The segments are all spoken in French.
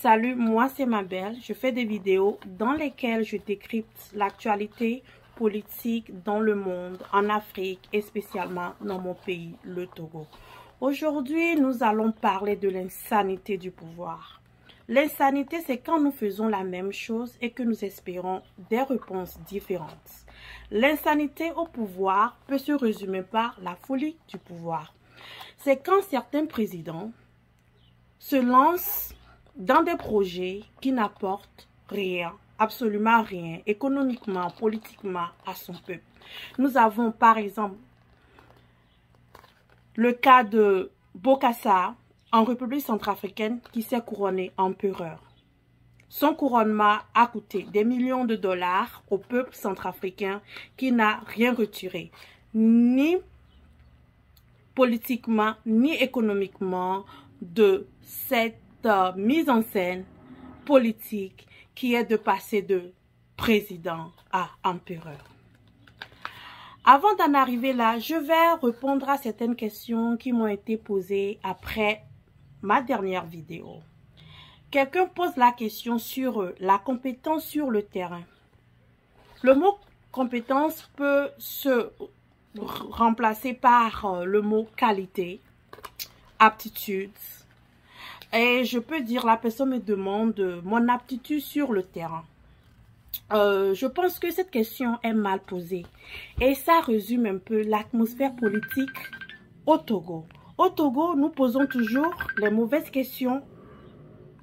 Salut, moi c'est Mabel. Je fais des vidéos dans lesquelles je décrypte l'actualité politique dans le monde, en Afrique et spécialement dans mon pays, le Togo. Aujourd'hui, nous allons parler de l'insanité du pouvoir. L'insanité, c'est quand nous faisons la même chose et que nous espérons des réponses différentes. L'insanité au pouvoir peut se résumer par la folie du pouvoir. C'est quand certains présidents se lancent dans des projets qui n'apportent rien, absolument rien, économiquement, politiquement à son peuple. Nous avons par exemple le cas de Bokassa en République centrafricaine qui s'est couronné empereur. Son couronnement a coûté des millions de dollars au peuple centrafricain qui n'a rien retiré, ni politiquement, ni économiquement de cette mise en scène politique qui est de passer de président à empereur. Avant d'en arriver là, je vais répondre à certaines questions qui m'ont été posées après ma dernière vidéo. Quelqu'un pose la question sur la compétence sur le terrain. Le mot compétence peut se remplacer par le mot qualité, aptitude. Et je peux dire, la personne me demande mon aptitude sur le terrain. Je pense que cette question est mal posée. Et ça résume un peu l'atmosphère politique au Togo. Au Togo, nous posons toujours les mauvaises questions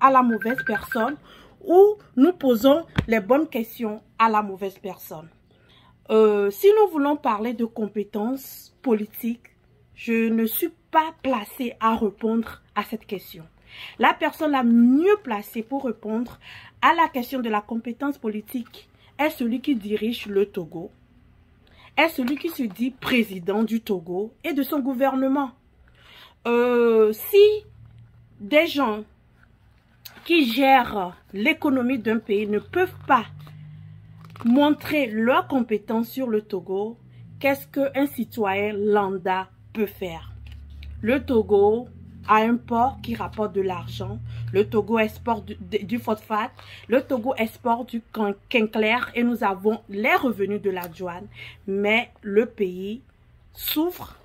à la mauvaise personne ou nous posons les bonnes questions à la mauvaise personne. Si nous voulons parler de compétences politiques, je ne suis pas placée à répondre à cette question. La personne la mieux placée pour répondre à la question de la compétence politique est celui qui dirige le Togo, est celui qui se dit président du Togo et de son gouvernement. Si des gens qui gèrent l'économie d'un pays ne peuvent pas montrer leurs compétences sur le Togo, qu'est-ce qu'un citoyen lambda peut faire? Le Togo a un port qui rapporte de l'argent. Le Togo exporte du phosphate. Le Togo exporte du quinclair et nous avons les revenus de la douane. Mais le pays souffre.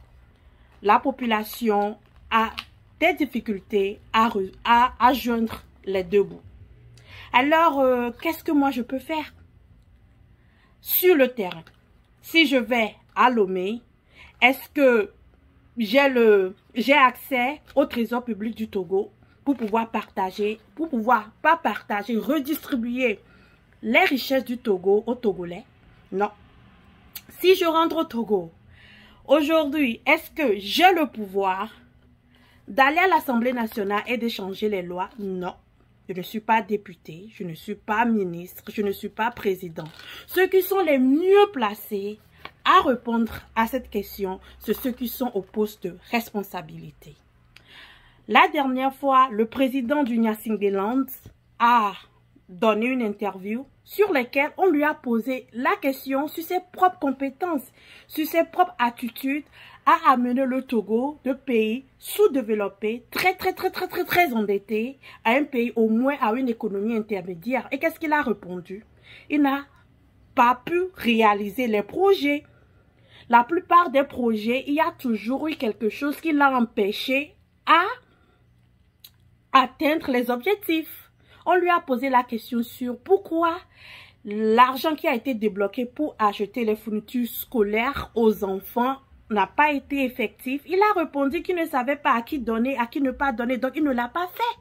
La population a des difficultés à joindre les deux bouts. Alors, qu'est-ce que moi je peux faire? Sur le terrain, si je vais à Lomé, est-ce que j'ai accès au trésor public du Togo pour pouvoir partager, redistribuer les richesses du Togo aux Togolais? Non. Si je rentre au Togo, aujourd'hui, est-ce que j'ai le pouvoir d'aller à l'Assemblée nationale et d'échanger les lois? Non. Je ne suis pas député, je ne suis pas ministre, je ne suis pas président. Ceux qui sont les mieux placés à répondre à cette question, c'est ceux qui sont au poste de responsabilité. La dernière fois, le président du Nyasingeland a donné une interview sur laquelle on lui a posé la question sur ses propres compétences, sur ses propres attitudes à amener le Togo de pays sous-développé, très endetté, à un pays au moins à une économie intermédiaire. Et qu'est-ce qu'il a répondu? Il n'a pas pu réaliser les projets. La plupart des projets, il y a toujours eu quelque chose qui l'a empêché à atteindre les objectifs. On lui a posé la question sur pourquoi l'argent qui a été débloqué pour acheter les fournitures scolaires aux enfants n'a pas été effectif. Il a répondu qu'il ne savait pas à qui donner, à qui ne pas donner, donc il ne l'a pas fait.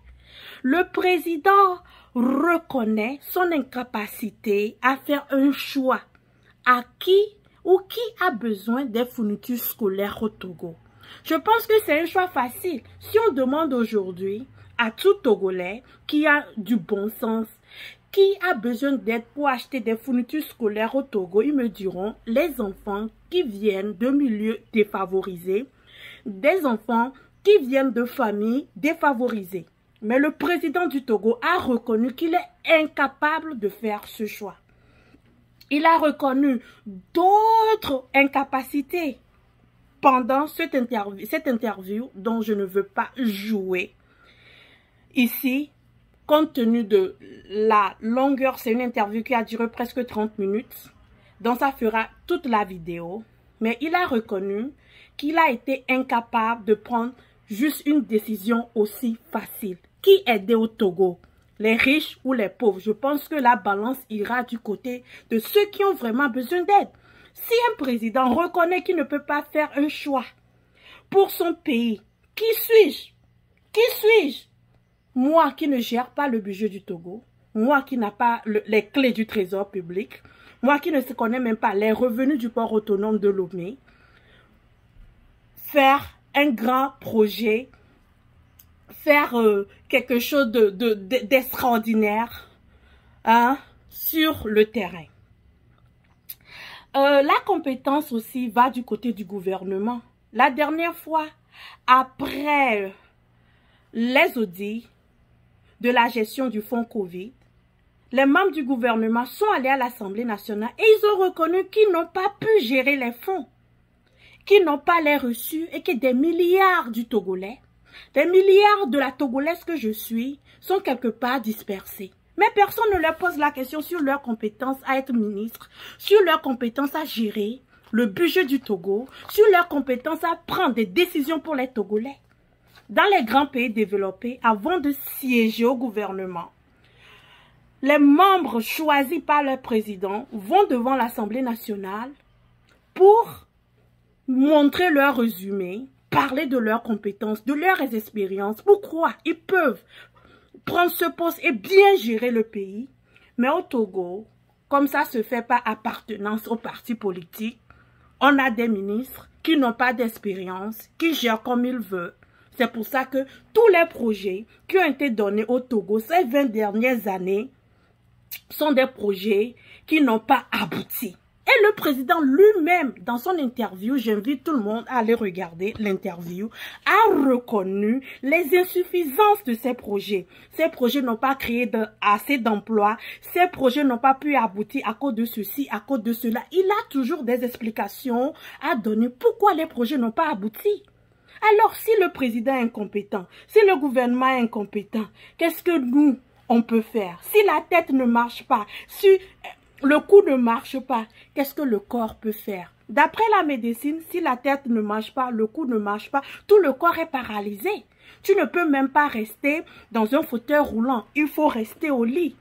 Le président reconnaît son incapacité à faire un choix à qui ou qui a besoin des fournitures scolaires au Togo. Je pense que c'est un choix facile. Si on demande aujourd'hui à tout Togolais qui a du bon sens, qui a besoin d'aide pour acheter des fournitures scolaires au Togo, ils me diront les enfants qui viennent de milieux défavorisés, des enfants qui viennent de familles défavorisées. Mais le président du Togo a reconnu qu'il est incapable de faire ce choix. Il a reconnu d'autres incapacités pendant cette interview dont je ne veux pas jouer ici compte tenu de la longueur, c'est une interview qui a duré presque 30 minutes. Donc ça fera toute la vidéo. Mais il a reconnu qu'il a été incapable de prendre juste une décision aussi facile. Qui aider au Togo? Les riches ou les pauvres? Je pense que la balance ira du côté de ceux qui ont vraiment besoin d'aide. Si un président reconnaît qu'il ne peut pas faire un choix pour son pays, qui suis-je? Qui suis-je? Moi qui ne gère pas le budget du Togo, moi qui n'ai pas les clés du trésor public, moi qui ne connais même pas les revenus du port autonome de Lomé, faire un grand projet, faire quelque chose d'extraordinaire sur le terrain. La compétence aussi va du côté du gouvernement. La dernière fois, après les audits de la gestion du fonds Covid, les membres du gouvernement sont allés à l'Assemblée nationale et ils ont reconnu qu'ils n'ont pas pu gérer les fonds, qu'ils n'ont pas les reçus et que des milliards du Togolais, des milliards de la Togolaise que je suis, sont quelque part dispersés. Mais personne ne leur pose la question sur leur compétence à être ministre, sur leur compétence à gérer le budget du Togo, sur leur compétence à prendre des décisions pour les Togolais. Dans les grands pays développés, avant de siéger au gouvernement, les membres choisis par leur président vont devant l'Assemblée nationale pour montrer leur résumé, parler de leurs compétences, de leurs expériences, pourquoi ils peuvent prendre ce poste et bien gérer le pays. Mais au Togo, comme ça se fait par appartenance au parti politique, on a des ministres qui n'ont pas d'expérience, qui gèrent comme ils veulent. C'est pour ça que tous les projets qui ont été donnés au Togo ces 20 dernières années sont des projets qui n'ont pas abouti. Et le président lui-même, dans son interview, j'invite tout le monde à aller regarder l'interview, a reconnu les insuffisances de ces projets. Ces projets n'ont pas créé assez d'emplois, ces projets n'ont pas pu aboutir à cause de ceci, à cause de cela. Il a toujours des explications à donner pourquoi les projets n'ont pas abouti. Alors, si le président est incompétent, si le gouvernement est incompétent, qu'est-ce que nous, on peut faire? Si la tête ne marche pas, si le cou ne marche pas, qu'est-ce que le corps peut faire? D'après la médecine, si la tête ne marche pas, le cou ne marche pas, tout le corps est paralysé. Tu ne peux même pas rester dans un fauteuil roulant. Il faut rester au lit.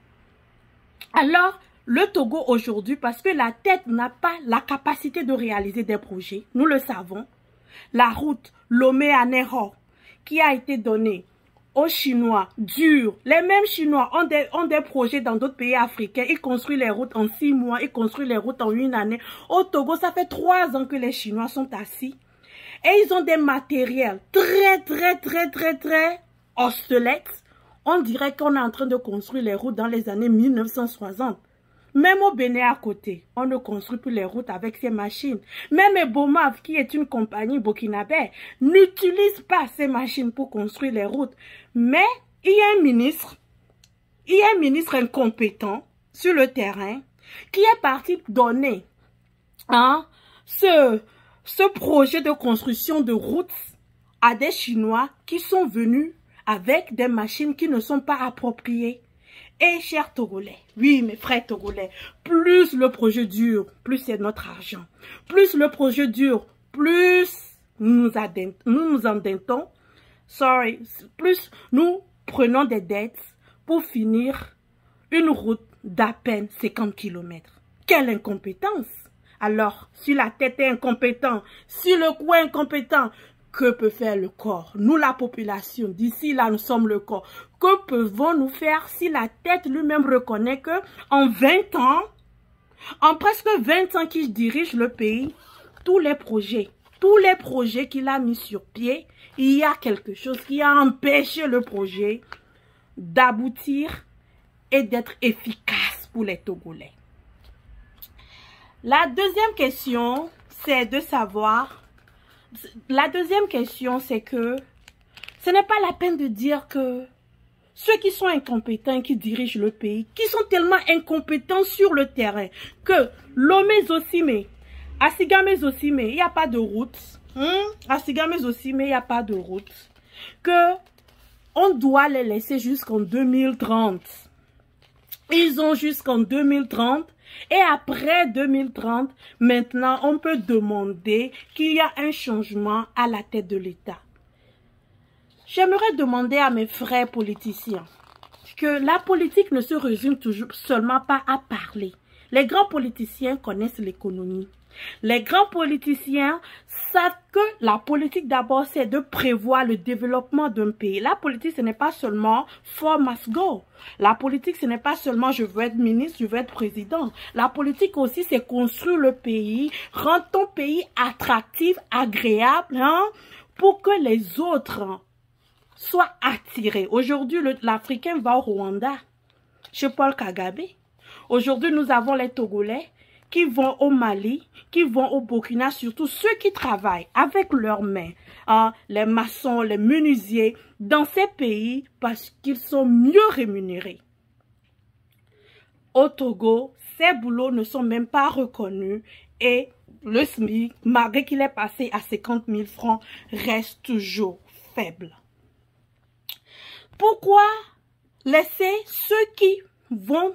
Alors, le Togo aujourd'hui, parce que la tête n'a pas la capacité de réaliser des projets, nous le savons, la route Lomé à Nero, qui a été donnée aux Chinois, dure. Les mêmes Chinois ont des projets dans d'autres pays africains. Ils construisent les routes en 6 mois, ils construisent les routes en 1 année. Au Togo, ça fait 3 ans que les Chinois sont assis. Et ils ont des matériels très obsolètes. On dirait qu'on est en train de construire les routes dans les années 1960. Même au Bénin à côté, on ne construit plus les routes avec ces machines. Même Ebomav, qui est une compagnie burkinabé, n'utilise pas ces machines pour construire les routes. Mais il y a un ministre incompétent sur le terrain qui est parti donner ce projet de construction de routes à des Chinois qui sont venus avec des machines qui ne sont pas appropriées. Et chers Togolais, oui mes frères Togolais, plus le projet dure, plus c'est notre argent. Plus le projet dure, plus nous nous endettons. Plus nous prenons des dettes pour finir une route d'à peine 50 km. Quelle incompétence! Alors, si la tête est incompétente, si le cou est incompétent, que peut faire le corps? Nous, la population, d'ici là, nous sommes le corps. Que pouvons-nous faire si la tête lui-même reconnaît que en 20 ans, en presque 20 ans qu'il dirige le pays, tous les projets qu'il a mis sur pied, il y a quelque chose qui a empêché le projet d'aboutir et d'être efficace pour les Togolais. La deuxième question, c'est de savoir... La deuxième question, c'est que ce n'est pas la peine de dire que ceux qui sont incompétents et qui dirigent le pays, qui sont tellement incompétents sur le terrain, que Lomé-Zosime, à Sigame-Zosime, il n'y a pas de route. À Sigame-Zosime, il n'y a pas de route. Que on doit les laisser jusqu'en 2030. Ils ont jusqu'en 2030. Et après 2030, maintenant, on peut demander qu'il y a un changement à la tête de l'État. J'aimerais demander à mes frères politiciens que la politique ne se résume toujours seulement pas à parler. Les grands politiciens connaissent l'économie. Les grands politiciens savent que la politique d'abord c'est de prévoir le développement d'un pays. La politique ce n'est pas seulement for must go. La politique ce n'est pas seulement je veux être ministre, je veux être président. La politique aussi c'est construire le pays, rendre ton pays attractif, agréable, hein, pour que les autres soient attirés. Aujourd'hui l'Africain va au Rwanda chez Paul Kagame. Aujourd'hui nous avons les Togolais qui vont au Mali, qui vont au Burkina, surtout ceux qui travaillent avec leurs mains, hein, les maçons, les menuisiers, dans ces pays parce qu'ils sont mieux rémunérés. Au Togo, ces boulots ne sont même pas reconnus et le SMIC, malgré qu'il est passé à 50 000 francs, reste toujours faible. Pourquoi laisser ceux qui vont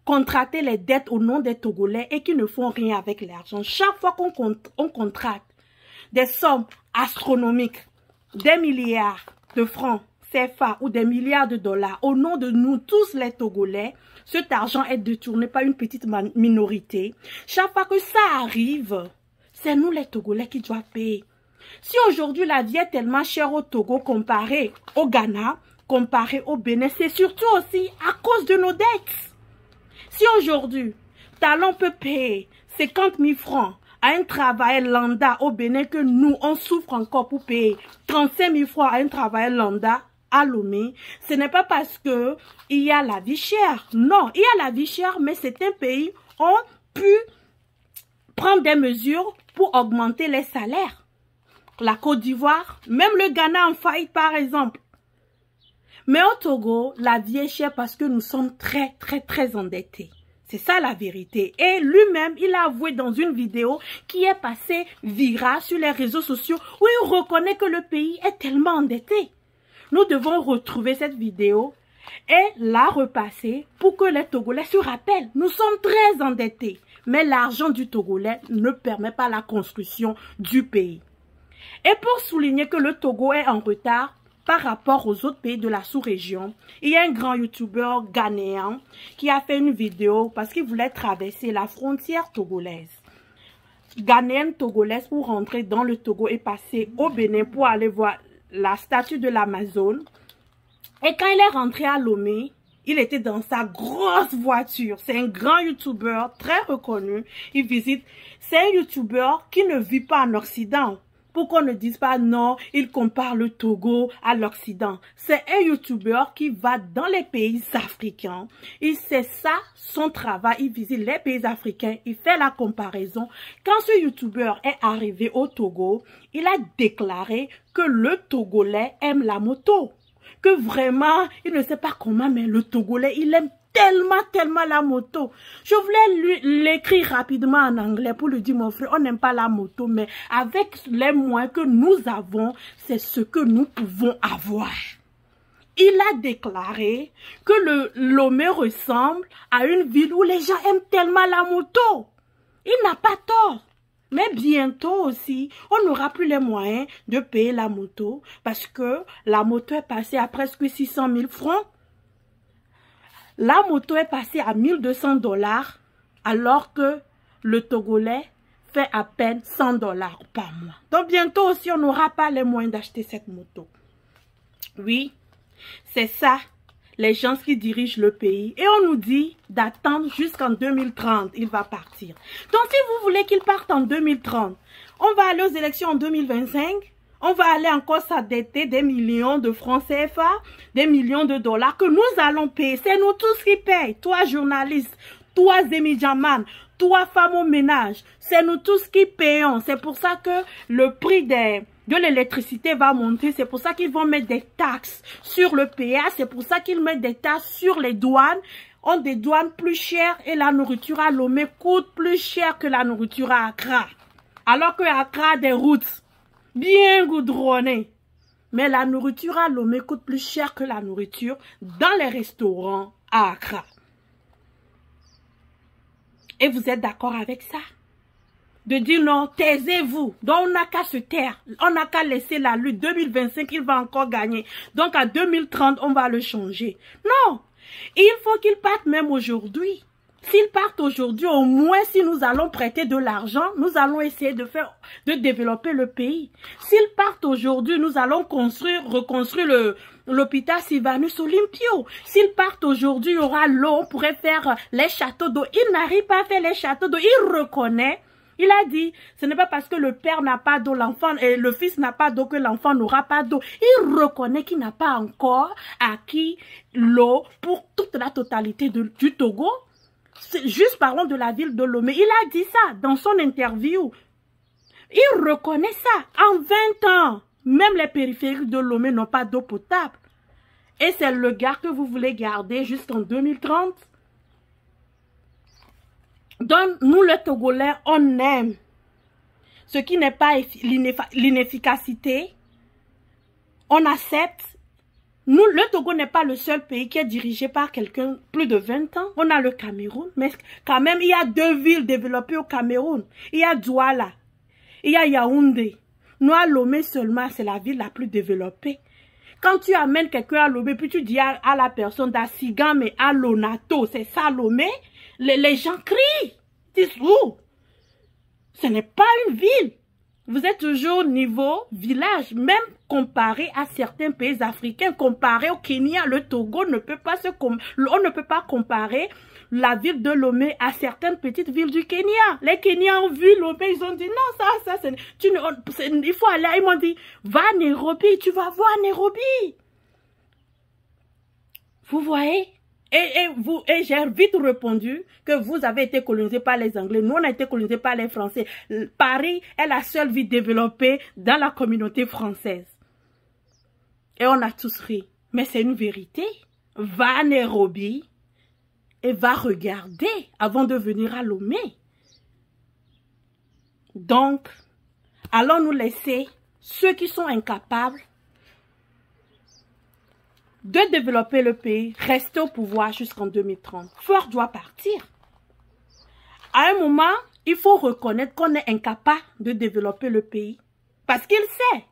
contracter les dettes au nom des Togolais et qui ne font rien avec l'argent? Chaque fois qu'on contracte des sommes astronomiques, des milliards de francs CFA ou des milliards de dollars au nom de nous tous les Togolais, cet argent est détourné par une petite minorité. Chaque fois que ça arrive, c'est nous les Togolais qui doivent payer. Si aujourd'hui la vie est tellement chère au Togo comparé au Ghana, comparé au Bénin, c'est surtout aussi à cause de nos dettes. Si aujourd'hui, Talon peut payer 50 000 francs à un travail lambda au Bénin que nous, on souffre encore pour payer 35 000 francs à un travail lambda à Lomé, ce n'est pas parce que il y a la vie chère. Non, il y a la vie chère, mais certains pays ont pu prendre des mesures pour augmenter les salaires. La Côte d'Ivoire, même le Ghana en faillite par exemple. Mais au Togo, la vie est chère parce que nous sommes très endettés. C'est ça la vérité. Et lui-même, il a avoué dans une vidéo qui est passée virale sur les réseaux sociaux où il reconnaît que le pays est tellement endetté. Nous devons retrouver cette vidéo et la repasser pour que les Togolais se rappellent. Nous sommes très endettés, mais l'argent du Togolais ne permet pas la construction du pays. Et pour souligner que le Togo est en retard par rapport aux autres pays de la sous-région, il y a un grand youtubeur ghanéen qui a fait une vidéo parce qu'il voulait traverser la frontière togolaise. Ghanéenne togolaise pour rentrer dans le Togo et passer au Bénin pour aller voir la statue de l'Amazone. Et quand il est rentré à Lomé, il était dans sa grosse voiture. C'est un grand youtubeur très reconnu. Il visite. C'est un youtubeur qui ne vit pas en Occident. Pour qu'on ne dise pas non, il compare le Togo à l'Occident. C'est un youtubeur qui va dans les pays africains. Il sait ça, son travail, il visite les pays africains, il fait la comparaison. Quand ce youtubeur est arrivé au Togo, il a déclaré que le Togolais aime la moto. Que vraiment, il ne sait pas comment, mais le Togolais, il aime tellement la moto. Je voulais l'écrire rapidement en anglais pour lui dire, mon frère, on n'aime pas la moto, mais avec les moyens que nous avons, c'est ce que nous pouvons avoir. Il a déclaré que le Lomé ressemble à une ville où les gens aiment tellement la moto. Il n'a pas tort. Mais bientôt aussi, on n'aura plus les moyens de payer la moto parce que la moto est passée à presque 600 000 francs. La moto est passée à 1200 $ alors que le Togolais fait à peine 100 $ par mois. Donc bientôt aussi, on n'aura pas les moyens d'acheter cette moto. Oui, c'est ça, les gens qui dirigent le pays. Et on nous dit d'attendre jusqu'en 2030, il va partir. Donc si vous voulez qu'il parte en 2030, on va aller aux élections en 2025. On va aller encore s'endetter des millions de francs CFA, des millions de dollars que nous allons payer. C'est nous tous qui payons. Toi, journaliste, toi, Zemijaman, toi, femme au ménage. C'est nous tous qui payons. C'est pour ça que le prix de l'électricité va monter. C'est pour ça qu'ils vont mettre des taxes sur le PA. C'est pour ça qu'ils mettent des taxes sur les douanes. On des douanes plus chères et la nourriture à Lomé coûte plus cher que la nourriture à Accra. Alors que Accra a des routes bien goudronnées. Mais la nourriture à Lomé coûte plus cher que la nourriture dans les restaurants à Accra. Et vous êtes d'accord avec ça? De dire non, taisez-vous. Donc on n'a qu'à se taire. On n'a qu'à laisser la lutte. 2025, il va encore gagner. Donc à 2030, on va le changer. Non. Il faut qu'il parte même aujourd'hui. S'ils partent aujourd'hui, au moins si nous allons prêter de l'argent, nous allons essayer de développer le pays. S'ils partent aujourd'hui, nous allons reconstruire l'hôpital Sylvanus Olympio. S'ils partent aujourd'hui, il y aura l'eau, on pourrait faire les châteaux d'eau. Il n'arrive pas à faire les châteaux d'eau. Il reconnaît. Il a dit, ce n'est pas parce que le père n'a pas d'eau, l'enfant et le fils n'a pas d'eau que l'enfant n'aura pas d'eau. Il reconnaît qu'il n'a pas encore acquis l'eau pour toute la totalité du Togo. Juste parlons de la ville de Lomé. Il a dit ça dans son interview. Il reconnaît ça. En 20 ans, même les périphériques de Lomé n'ont pas d'eau potable. Et c'est le gars que vous voulez garder jusqu'en 2030. Donc, nous, les Togolais, on aime ce qui n'est pas l'inefficacité. On accepte. Nous, le Togo n'est pas le seul pays qui est dirigé par quelqu'un plus de 20 ans. On a le Cameroun, mais quand même, il y a 2 villes développées au Cameroun. Il y a Douala, il y a Yaoundé. Nous, à Lomé seulement, c'est la ville la plus développée. Quand tu amènes quelqu'un à Lomé, puis tu dis à la personne d'Assigan, mais à Lonato, c'est ça Lomé, les gens crient. Ils disent, oh, ce n'est pas une ville. Vous êtes toujours niveau village, même comparé à certains pays africains, comparé au Kenya, le Togo ne peut pas on ne peut pas comparer la ville de Lomé à certaines petites villes du Kenya. Les Kenyans ont vu Lomé, ils ont dit non, ça, il faut aller. Ils m'ont dit, va à Nairobi, tu vas voir Nairobi. Vous voyez? Et j'ai vite répondu que vous avez été colonisé par les Anglais. Nous, on a été colonisé par les Français. Paris est la seule ville développée dans la communauté française. Et on a tous ri. Mais c'est une vérité. Va à Nairobi et va regarder avant de venir à Lomé. Donc, allons nous laisser ceux qui sont incapables de développer le pays, rester au pouvoir jusqu'en 2030. Ford doit partir. À un moment, il faut reconnaître qu'on est incapable de développer le pays. Parce qu'il sait.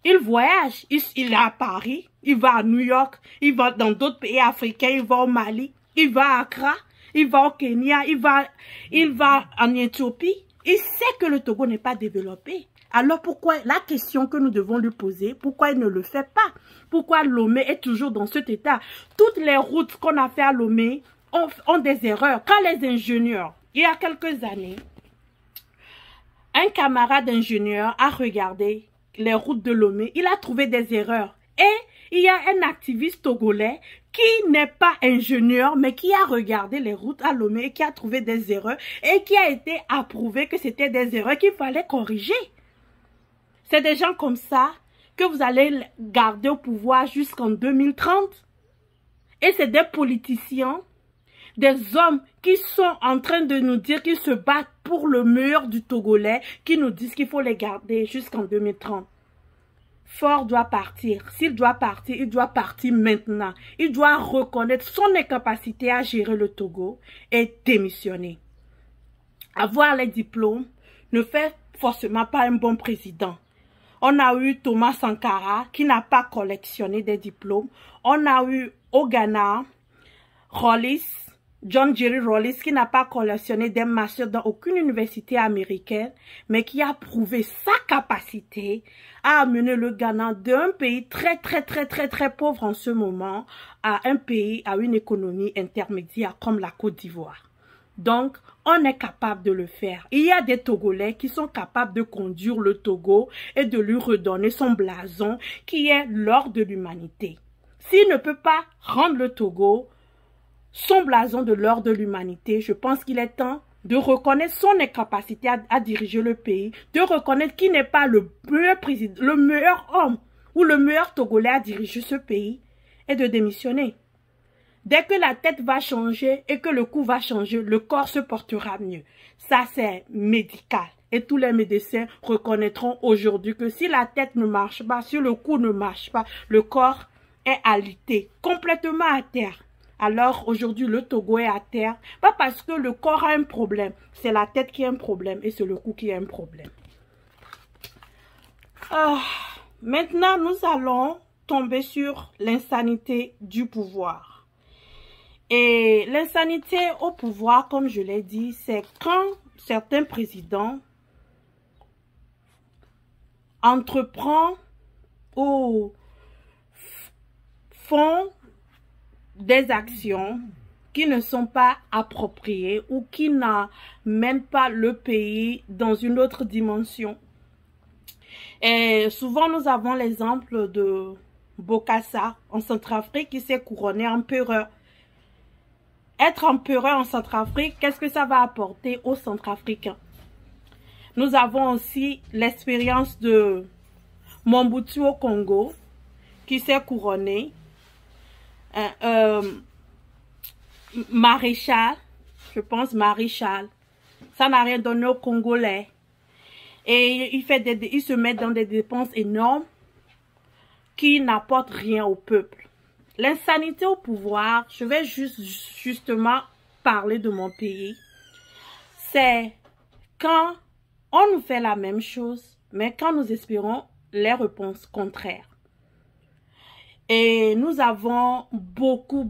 Il voyage. Il est à Paris, il va à New York, il va dans d'autres pays africains, il va au Mali, il va à Accra, il va au Kenya, il va en Éthiopie. Il sait que le Togo n'est pas développé. Alors pourquoi, la question que nous devons lui poser, pourquoi il ne le fait pas? Pourquoi Lomé est toujours dans cet état? Toutes les routes qu'on a fait à Lomé ont des erreurs. Quand les ingénieurs, il y a quelques années, un camarade ingénieur a regardé les routes de Lomé, il a trouvé des erreurs. Et il y a un activiste togolais qui n'est pas ingénieur, mais qui a regardé les routes à Lomé et qui a trouvé des erreurs et qui a été approuvé que c'était des erreurs qu'il fallait corriger. C'est des gens comme ça que vous allez garder au pouvoir jusqu'en 2030. Et c'est des politiciens, des hommes qui sont en train de nous dire qu'ils se battent pour le meilleur du Togolais, qui nous disent qu'il faut les garder jusqu'en 2030. Ford doit partir. S'il doit partir, il doit partir maintenant. Il doit reconnaître son incapacité à gérer le Togo et démissionner. Avoir les diplômes ne fait forcément pas un bon président. On a eu Thomas Sankara qui n'a pas collectionné des diplômes. On a eu au Ghana, John Jerry Rawlings qui n'a pas collectionné des masters dans aucune université américaine, mais qui a prouvé sa capacité à amener le Ghana d'un pays très pauvre en ce moment à un pays à une économie intermédiaire comme la Côte d'Ivoire. Donc, on est capable de le faire. Il y a des Togolais qui sont capables de conduire le Togo et de lui redonner son blason qui est l'or de l'humanité. S'il ne peut pas rendre le Togo son blason de l'or de l'humanité, je pense qu'il est temps de reconnaître son incapacité à diriger le pays, de reconnaître qu'il n'est pas le meilleur président, le meilleur homme ou le meilleur Togolais à diriger ce pays et de démissionner. Dès que la tête va changer et que le cou va changer, le corps se portera mieux. Ça, c'est médical. et tous les médecins reconnaîtront aujourd'hui que si la tête ne marche pas, si le cou ne marche pas, le corps est alité, complètement à terre. Alors aujourd'hui, le Togo est à terre, pas parce que le corps a un problème, c'est la tête qui a un problème et c'est le cou qui a un problème. Maintenant, nous allons tomber sur l'insanité du pouvoir. Et l'insanité au pouvoir, comme je l'ai dit, c'est quand certains présidents entreprennent ou font des actions qui ne sont pas appropriées ou qui n'amènent pas le pays dans une autre dimension. Et souvent, nous avons l'exemple de Bokassa en Centrafrique qui s'est couronné empereur. Être empereur en Centrafrique, qu'est-ce que ça va apporter aux Centrafricains? Nous avons aussi l'expérience de Mobutu au Congo qui s'est couronné maréchal, je pense maréchal. Ça n'a rien donné aux Congolais. Et il se met dans des dépenses énormes qui n'apportent rien au peuple. L'insanité au pouvoir, je vais justement parler de mon pays. C'est quand on nous fait la même chose, mais quand nous espérons les réponses contraires. Et nous avons beaucoup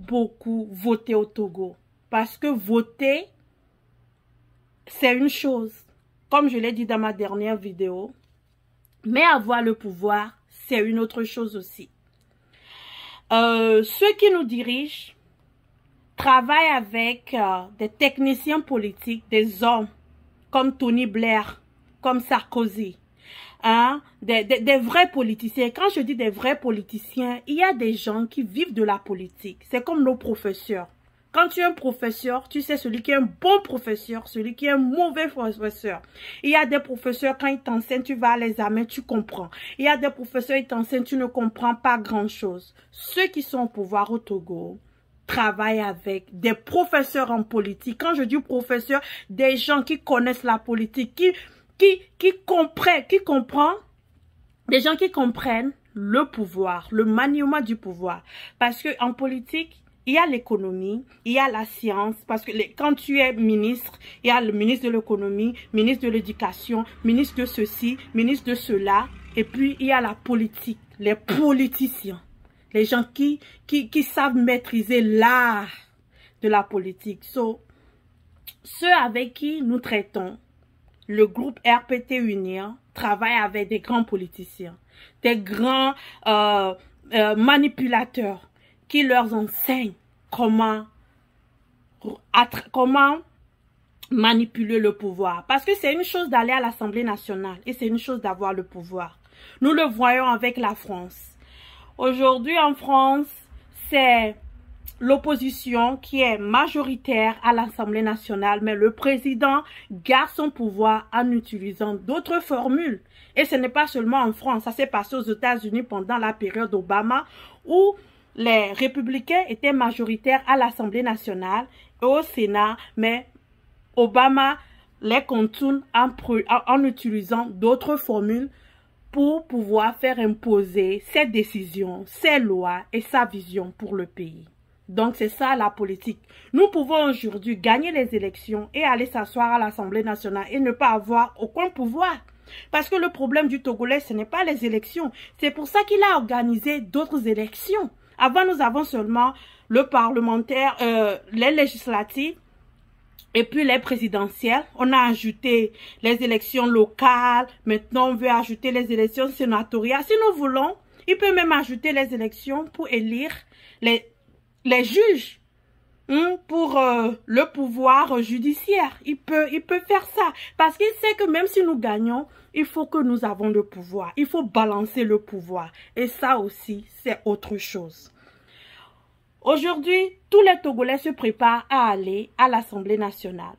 voté au Togo. Parce que voter, c'est une chose. Comme je l'ai dit dans ma dernière vidéo. Mais avoir le pouvoir, c'est une autre chose aussi. Ceux qui nous dirigent travaillent avec des techniciens politiques, des hommes comme Tony Blair, comme Sarkozy. Des vrais politiciens. Quand je dis des vrais politiciens, il y a des gens qui vivent de la politique. C'est comme nos professeurs. Quand tu es un professeur, tu sais celui qui est un bon professeur, celui qui est un mauvais professeur. Il y a des professeurs, quand ils t'enseignent, tu vas à l'examen, tu comprends. Il y a des professeurs, ils t'enseignent, tu ne comprends pas grand-chose. Ceux qui sont au pouvoir au Togo travaillent avec des professeurs en politique. Quand je dis professeurs, des gens qui connaissent la politique, qui comprennent, des gens qui comprennent le pouvoir, le maniement du pouvoir. Parce que en politique, il y a l'économie, il y a la science, parce que quand tu es ministre, il y a le ministre de l'économie, ministre de l'éducation, ministre de ceci, ministre de cela, et puis il y a la politique, les politiciens, les gens qui savent maîtriser l'art de la politique. So, ceux avec qui nous traitons, le groupe RPT Unir travaille avec des grands politiciens, des grands manipulateurs qui leur enseignent comment manipuler le pouvoir. Parce que c'est une chose d'aller à l'Assemblée nationale et c'est une chose d'avoir le pouvoir. Nous le voyons avec la France. Aujourd'hui en France, c'est l'opposition qui est majoritaire à l'Assemblée nationale, mais le président garde son pouvoir en utilisant d'autres formules. Et ce n'est pas seulement en France, ça s'est passé aux États-Unis pendant la période Obama où les républicains étaient majoritaires à l'Assemblée nationale et au Sénat, mais Obama les contourne en utilisant d'autres formules pour pouvoir faire imposer ses décisions, ses lois et sa vision pour le pays. Donc c'est ça la politique. Nous pouvons aujourd'hui gagner les élections et aller s'asseoir à l'Assemblée nationale et ne pas avoir aucun pouvoir. Parce que le problème du Togolais, ce n'est pas les élections. C'est pour ça qu'il a organisé d'autres élections. Avant, nous avons seulement le parlementaire, les législatives et puis les présidentielles. On a ajouté les élections locales. Maintenant, on veut ajouter les élections sénatoriales. Si nous voulons, il peut même ajouter les élections pour élire les juges pour le pouvoir judiciaire. Il peut faire ça. Parce qu'il sait que même si nous gagnons, il faut que nous avons le pouvoir. Il faut balancer le pouvoir. Et ça aussi, c'est autre chose. Aujourd'hui, tous les Togolais se préparent à aller à l'Assemblée nationale,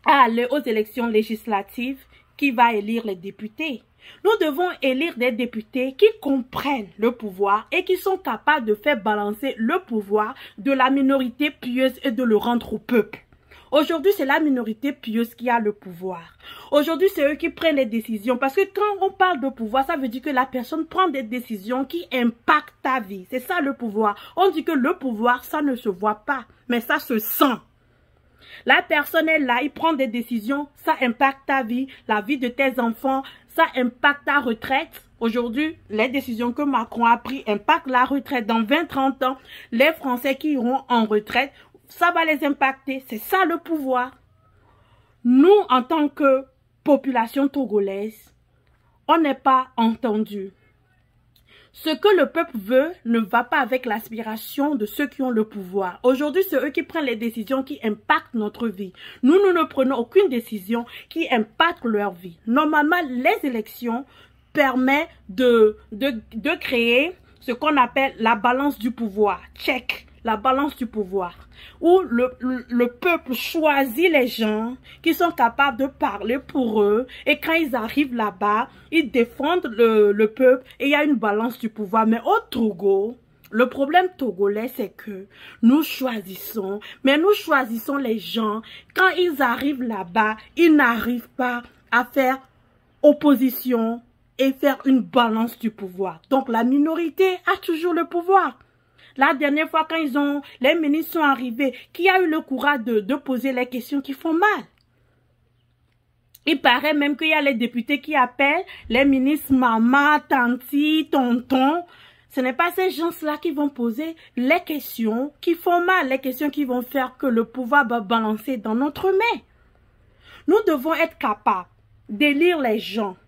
à aller aux élections législatives qui va élire les députés. Nous devons élire des députés qui comprennent le pouvoir et qui sont capables de faire balancer le pouvoir de la minorité pieuse et de le rendre au peuple. Aujourd'hui, c'est la minorité pieuse qui a le pouvoir. Aujourd'hui, c'est eux qui prennent les décisions. Parce que quand on parle de pouvoir, ça veut dire que la personne prend des décisions qui impactent ta vie. C'est ça le pouvoir. On dit que le pouvoir, ça ne se voit pas, mais ça se sent. La personne est là, il prend des décisions, ça impacte ta vie, la vie de tes enfants, ça impacte ta retraite. Aujourd'hui, les décisions que Macron a prises impactent la retraite. Dans 20-30 ans, les Français qui iront en retraite, ça va les impacter. C'est ça le pouvoir. Nous, en tant que population togolaise, on n'est pas entendus. Ce que le peuple veut ne va pas avec l'aspiration de ceux qui ont le pouvoir. Aujourd'hui, c'est eux qui prennent les décisions qui impactent notre vie. Nous ne prenons aucune décision qui impacte leur vie. Normalement, les élections permettent de créer ce qu'on appelle la balance du pouvoir. Check. La balance du pouvoir, où le peuple choisit les gens qui sont capables de parler pour eux, et quand ils arrivent là-bas, ils défendent le peuple, et il y a une balance du pouvoir. Mais au Togo, le problème togolais, c'est que nous choisissons, mais nous choisissons les gens, quand ils arrivent là-bas, ils n'arrivent pas à faire opposition et faire une balance du pouvoir. Donc la minorité a toujours le pouvoir. La dernière fois, quand les ministres sont arrivés, qui a eu le courage de poser les questions qui font mal? Il paraît même qu'il y a les députés qui appellent les ministres maman, tanti, tonton. Ce n'est pas ces gens-là qui vont poser les questions qui font mal, les questions qui vont faire que le pouvoir va balancer dans notre main. Nous devons être capables d'élire les gens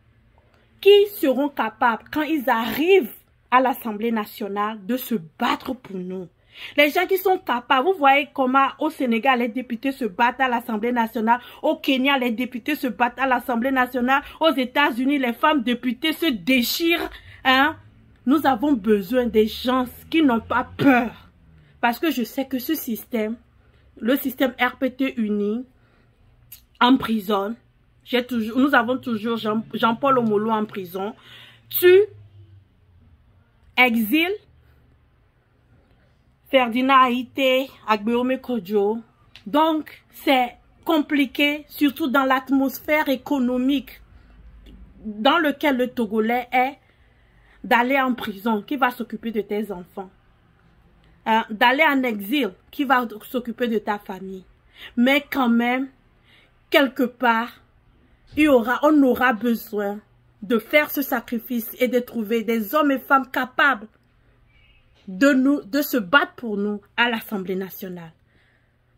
qui seront capables, quand ils arrivent à l'Assemblée nationale, de se battre pour nous. Les gens qui sont capables, vous voyez comment au Sénégal les députés se battent à l'Assemblée nationale, au Kenya les députés se battent à l'Assemblée nationale, aux États-Unis les femmes députées se déchirent. Hein? Nous avons besoin des gens qui n'ont pas peur. Parce que je sais que ce système, le système RPT uni, emprisonne. Nous avons toujours Jean-Paul Omolo en prison. Tue, exil, Ferdinand Haïté, Agbeome Kodjo. Donc, c'est compliqué, surtout dans l'atmosphère économique dans lequel le Togolais est, d'aller en prison, qui va s'occuper de tes enfants. D'aller en exil, qui va s'occuper de ta famille. Mais quand même, quelque part, on aura besoin de faire ce sacrifice et de trouver des hommes et femmes capables de se battre pour nous à l'Assemblée nationale.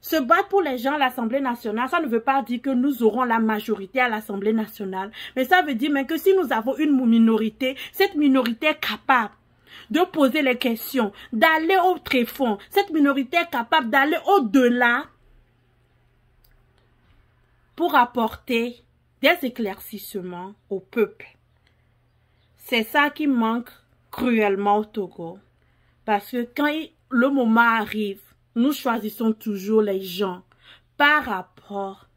Se battre pour les gens à l'Assemblée nationale, ça ne veut pas dire que nous aurons la majorité à l'Assemblée nationale. Mais ça veut dire même que si nous avons une minorité, cette minorité est capable de poser les questions, d'aller au tréfonds. Cette minorité est capable d'aller au-delà pour apporter des éclaircissements au peuple. C'est ça qui manque cruellement au Togo. Parce que quand le moment arrive, nous choisissons toujours les gens par rapport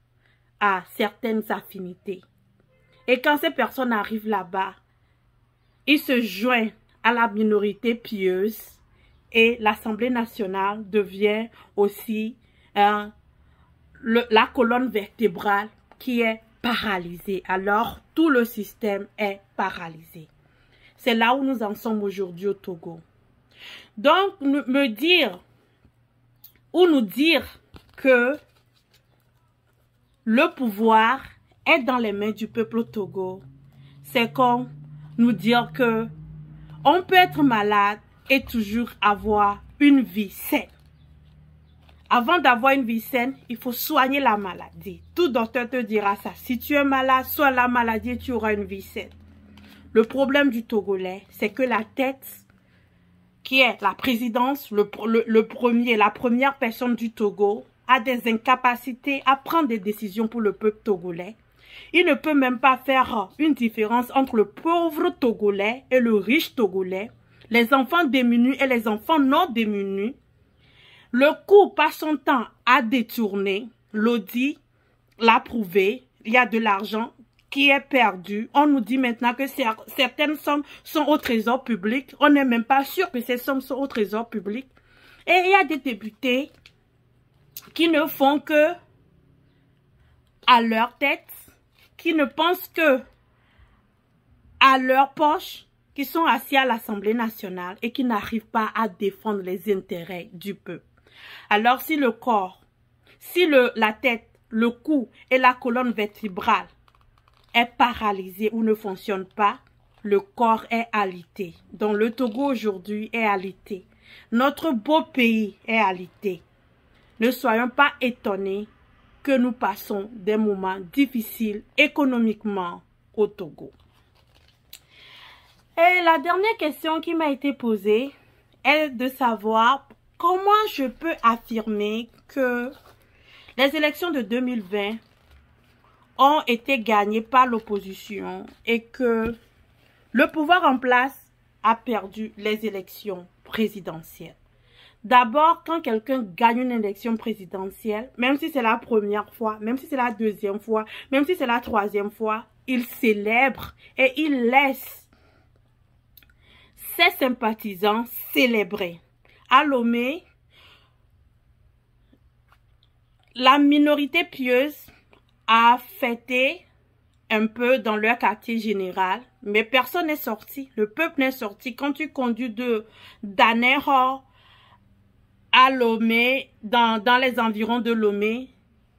à certaines affinités. Et quand ces personnes arrivent là-bas, ils se joignent à la minorité pieuse et l'Assemblée nationale devient aussi la colonne vertébrale qui est paralysée. Alors, tout le système est paralysé. C'est là où nous en sommes aujourd'hui au Togo. Donc, nous dire que le pouvoir est dans les mains du peuple au Togo, c'est comme nous dire que on peut être malade et toujours avoir une vie saine. Avant d'avoir une vie saine, il faut soigner la maladie. Tout docteur te dira ça. Si tu es malade, sois la maladie et tu auras une vie saine. Le problème du Togolais, c'est que la tête, qui est la présidence, la première personne du Togo, a des incapacités à prendre des décisions pour le peuple togolais. Il ne peut même pas faire une différence entre le pauvre Togolais et le riche Togolais, les enfants démunis et les enfants non démunis. Le coup passe son temps à détourner. L'audit l'a prouvé. Il y a de l'argent qui est perdu. On nous dit maintenant que certaines sommes sont au trésor public. On n'est même pas sûr que ces sommes sont au trésor public. Et il y a des députés qui ne font que à leur tête, qui ne pensent que à leur poche, qui sont assis à l'Assemblée nationale et qui n'arrivent pas à défendre les intérêts du peuple. Alors si le corps, si la tête, le cou et la colonne vertébrale est paralysée ou ne fonctionne pas, le corps est alité. Donc le Togo aujourd'hui est alité. Notre beau pays est alité. Ne soyons pas étonnés que nous passons des moments difficiles économiquement au Togo. Et la dernière question qui m'a été posée est de savoir comment je peux affirmer que les élections de 2020 ont été gagnées par l'opposition et que le pouvoir en place a perdu les élections présidentielles. D'abord, quand quelqu'un gagne une élection présidentielle, même si c'est la première fois, même si c'est la deuxième fois, même si c'est la troisième fois, il célèbre et il laisse ses sympathisants célébrer. À Lomé, la minorité pieuse a fêté un peu dans leur quartier général, mais personne n'est sorti. Le peuple n'est sorti. Quand tu conduis de Daneho à Lomé, dans les environs de Lomé,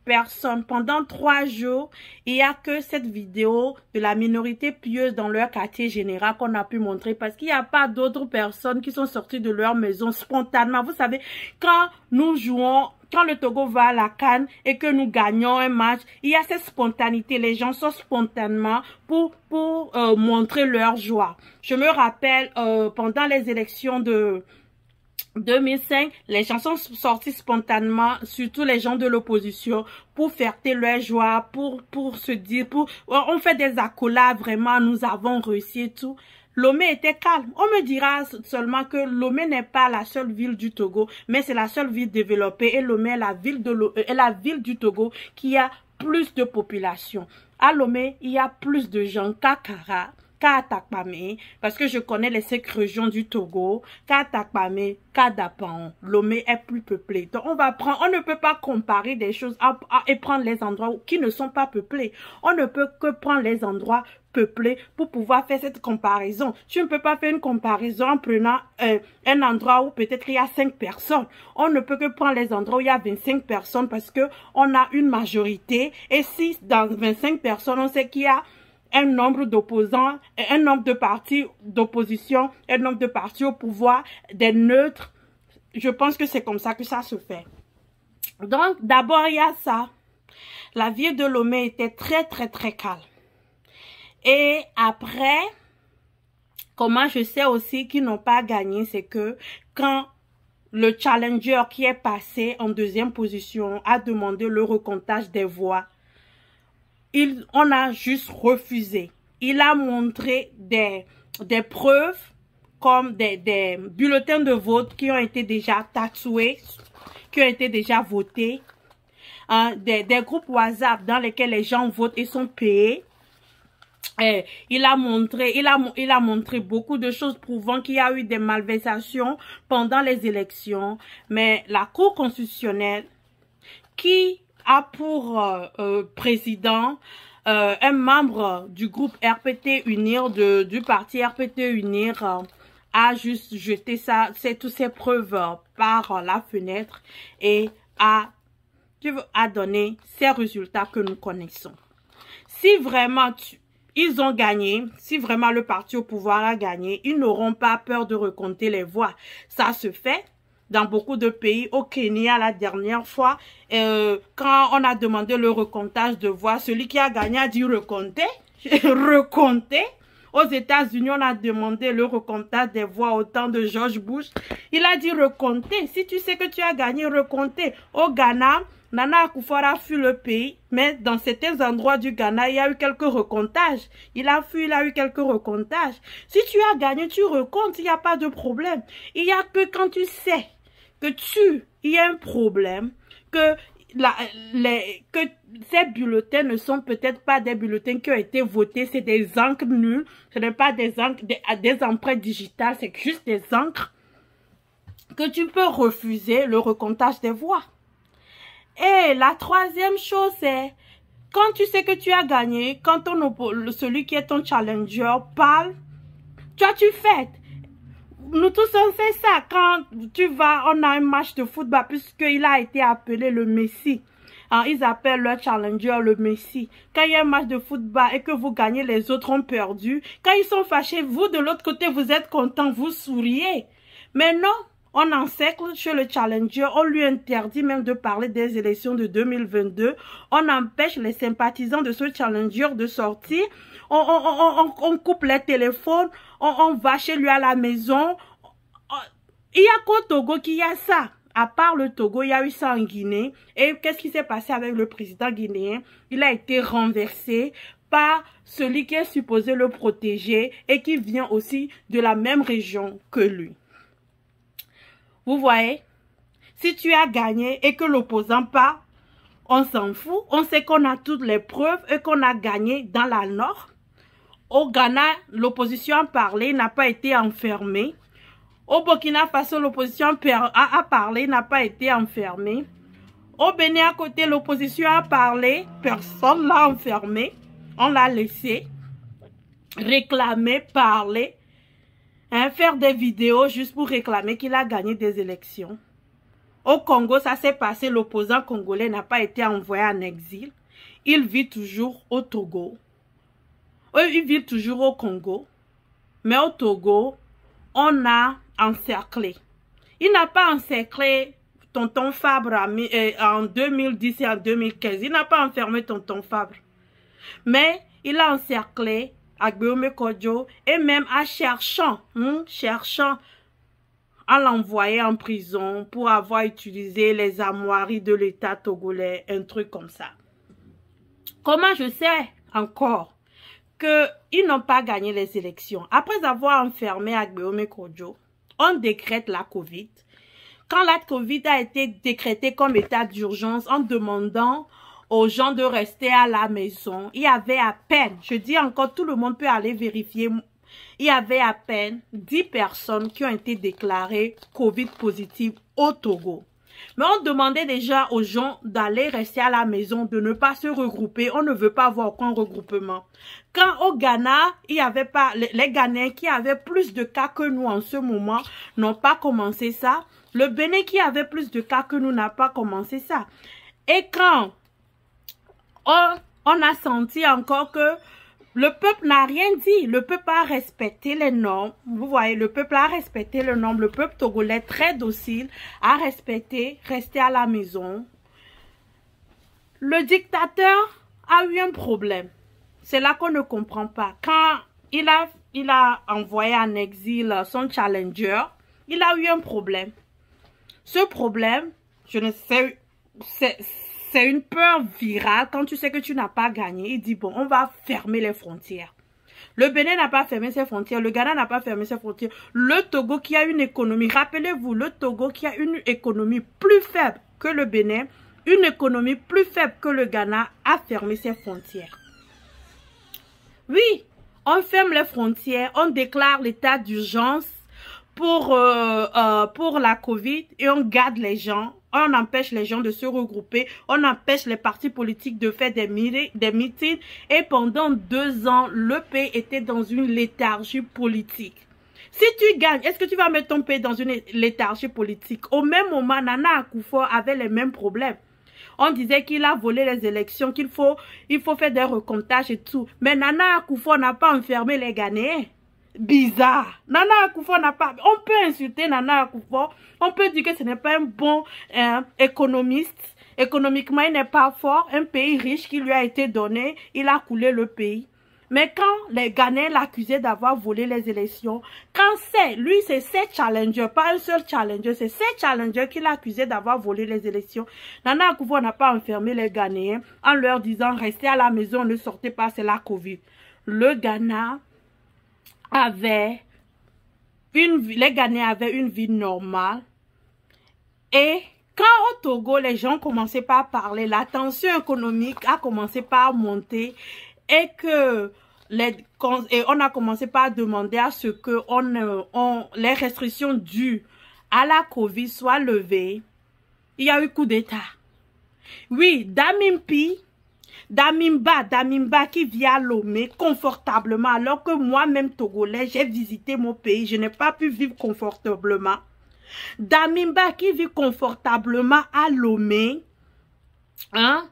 personne. Pendant 3 jours, il n'y a que cette vidéo de la minorité pieuse dans leur quartier général qu'on a pu montrer parce qu'il n'y a pas d'autres personnes qui sont sorties de leur maison spontanément. Vous savez, quand nous jouons, quand le Togo va à la CAN et que nous gagnons un match, il y a cette spontanéité. Les gens sortent spontanément pour montrer leur joie. Je me rappelle, pendant les élections de 2005, les gens sont sortis spontanément, surtout les gens de l'opposition, pour fêter leur joie, pour se dire, on fait des accolades, vraiment, nous avons réussi et tout. Lomé était calme. On me dira seulement que Lomé n'est pas la seule ville du Togo, mais c'est la seule ville développée et Lomé est la ville du Togo qui a plus de population. À Lomé, il y a plus de gens qu'à Kara, qu'à Takpame, parce que je connais les 5 régions du Togo, qu'à Takpame, qu'à Dapan. Lomé est plus peuplé. Donc on ne peut pas comparer des choses et prendre les endroits qui ne sont pas peuplés. On ne peut que prendre les endroits peuplés pour pouvoir faire cette comparaison. Tu ne peux pas faire une comparaison en prenant un endroit où peut-être il y a 5 personnes. On ne peut que prendre les endroits où il y a 25 personnes parce que on a une majorité. Et si dans 25 personnes, on sait qu'il y a un nombre d'opposants, un nombre de partis d'opposition, un nombre de partis au pouvoir, des neutres. Je pense que c'est comme ça que ça se fait. Donc, d'abord, il y a ça. La ville de Lomé était très, très, très calme. Et après, comment je sais aussi qu'ils n'ont pas gagné, c'est que quand le challenger qui est passé en 2e position a demandé le recomptage des voix, on a juste refusé. Il a montré des preuves comme des bulletins de vote qui ont été déjà tatoués, qui ont été déjà votés, des groupes WhatsApp dans lesquels les gens votent et sont payés. Il a montré beaucoup de choses prouvant qu'il y a eu des malversations pendant les élections. Mais la Cour constitutionnelle, qui a pour président un membre du groupe RPT Unir, du parti RPT Unir, a juste jeté toutes ces preuves par la fenêtre et a donné ces résultats que nous connaissons. Si vraiment ils ont gagné, si vraiment le parti au pouvoir a gagné, ils n'auront pas peur de recompter les voix. Ça se fait dans beaucoup de pays. Au Kenya, la dernière fois, quand on a demandé le recomptage de voix, celui qui a gagné a dit recompter. Recompter. Aux États-Unis, on a demandé le recomptage des voix au temps de George Bush. Il a dit recompter. Si tu sais que tu as gagné, recompter. Au Ghana, Nana Akufo-Addo fut le pays, mais dans certains endroits du Ghana, il y a eu quelques recomptages. Il a eu quelques recomptages. Si tu as gagné, tu recomptes, il n'y a pas de problème. Il n'y a que quand tu sais que il y a un problème, que ces bulletins ne sont peut-être pas des bulletins qui ont été votés, c'est des encres nulles, ce n'est pas des empreintes digitales, c'est juste des encres, que tu peux refuser le recomptage des voix. Et la troisième chose, c'est Quand tu sais que tu as gagné, quand celui qui est ton challenger parle, toi tu fêtes. Nous tous on sait ça. Quand tu vas, on a un match de football puisqu'il a été appelé le Messi. Hein, ils appellent leur challenger le Messi. Quand il y a un match de football et que vous gagnez, les autres ont perdu. Quand ils sont fâchés, vous de l'autre côté, vous êtes content, vous souriez. Mais non, on encercle chez le challenger, on lui interdit même de parler des élections de 2022. On empêche les sympathisants de ce challenger de sortir. On coupe les téléphones, on va chez lui à la maison. Il y a qu'au Togo qu'il y a ça. À part le Togo, il y a eu ça en Guinée. Et qu'est-ce qui s'est passé avec le président guinéen? Il a été renversé par celui qui est supposé le protéger et qui vient aussi de la même région que lui. Vous voyez? Si tu as gagné et que l'opposant part, on s'en fout. On sait qu'on a toutes les preuves et qu'on a gagné dans la Nord. Au Ghana, l'opposition a parlé, n'a pas été enfermée. Au Burkina Faso, l'opposition a parlé, n'a pas été enfermée. Au Bénin, à côté, l'opposition a parlé, personne l'a enfermé. On l'a laissé réclamer, parler, hein, faire des vidéos juste pour réclamer qu'il a gagné des élections. Au Congo, ça s'est passé, l'opposant congolais n'a pas été envoyé en exil. Il vit toujours au Togo. Il vit toujours au Congo. Mais au Togo, on a encerclé. Il n'a pas encerclé tonton Fabre en 2010 et en 2015. Il n'a pas enfermé tonton Fabre. Mais il a encerclé Agbeome Kodjo et même en cherchant à l'envoyer en prison pour avoir utilisé les armoiries de l'État togolais, un truc comme ça. Comment je sais encore qu'ils n'ont pas gagné les élections? Après avoir enfermé Agbeome Kodjo, on décrète la COVID. Quand la COVID a été décrétée comme état d'urgence en demandant aux gens de rester à la maison, il y avait à peine, je dis encore, tout le monde peut aller vérifier, il y avait à peine 10 personnes qui ont été déclarées COVID positives au Togo. Mais on demandait déjà aux gens d'aller rester à la maison, de ne pas se regrouper. On ne veut pas avoir aucun regroupement. Quand au Ghana, il y avait pas, les Ghanéens qui avaient plus de cas que nous en ce moment n'ont pas commencé ça. Le Bénin qui avait plus de cas que nous n'a pas commencé ça. Et quand on a senti encore que le peuple n'a rien dit. Le peuple a respecté les normes. Vous voyez, le peuple a respecté les normes. Le peuple togolais, très docile, a respecté, resté à la maison. Le dictateur a eu un problème. C'est là qu'on ne comprend pas. Quand il a envoyé en exil son challenger, il a eu un problème. Ce problème, je ne sais, c'est une peur virale. Quand tu sais que tu n'as pas gagné, il dit, bon, on va fermer les frontières. Le Bénin n'a pas fermé ses frontières. Le Ghana n'a pas fermé ses frontières. Le Togo qui a une économie, rappelez-vous, le Togo qui a une économie plus faible que le Bénin, une économie plus faible que le Ghana, a fermé ses frontières. Oui, on ferme les frontières, on déclare l'état d'urgence pour la COVID et on garde les gens. On empêche les gens de se regrouper. On empêche les partis politiques de faire des meetings. Et pendant 2 ans, le pays était dans une léthargie politique. Si tu gagnes, est-ce que tu vas mettre ton pays dans une léthargie politique? Au même moment, Nana Akufo avait les mêmes problèmes. On disait qu'il a volé les élections, il faut faire des recomptages et tout. Mais Nana Akufo n'a pas enfermé les Ghanéens. Bizarre. Nana Akufo n'a pas... On peut insulter Nana Akufo. On peut dire que ce n'est pas un bon économiste. Économiquement, il n'est pas fort. Un pays riche qui lui a été donné, il a coulé le pays. Mais quand les Ghanéens l'accusaient d'avoir volé les élections, quand c'est ses challengers, pas un seul challenger, c'est ses challengers qui l'accusaient d'avoir volé les élections. Nana Akufo n'a pas enfermé les Ghanéens en leur disant restez à la maison, ne sortez pas, c'est la COVID. Le Ghana les Ghanéens avaient une vie normale. Et quand au Togo, les gens commençaient pas à parler, la tension économique a commencé par monter et que on a commencé par demander à ce que les restrictions dues à la COVID soient levées, il y a eu coup d'État. Oui, Damimpi, Damimba qui vit à Lomé confortablement, alors que moi-même Togolais, j'ai visité mon pays, je n'ai pas pu vivre confortablement. Damimba qui vit confortablement à Lomé, hein,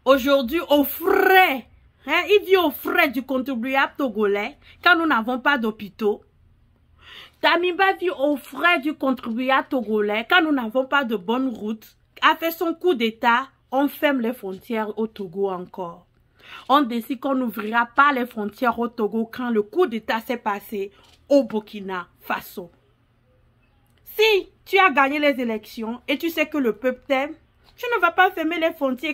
aujourd'hui aux frais, hein, il vit aux frais du contribuable togolais quand nous n'avons pas d'hôpitaux. Damimba vit aux frais du contribuable togolais quand nous n'avons pas de bonnes routes. A fait son coup d'État, on ferme les frontières au Togo encore. On décide qu'on n'ouvrira pas les frontières au Togo quand le coup d'État s'est passé au Burkina Faso. Si tu as gagné les élections et tu sais que le peuple t'aime, tu ne vas pas fermer les frontières.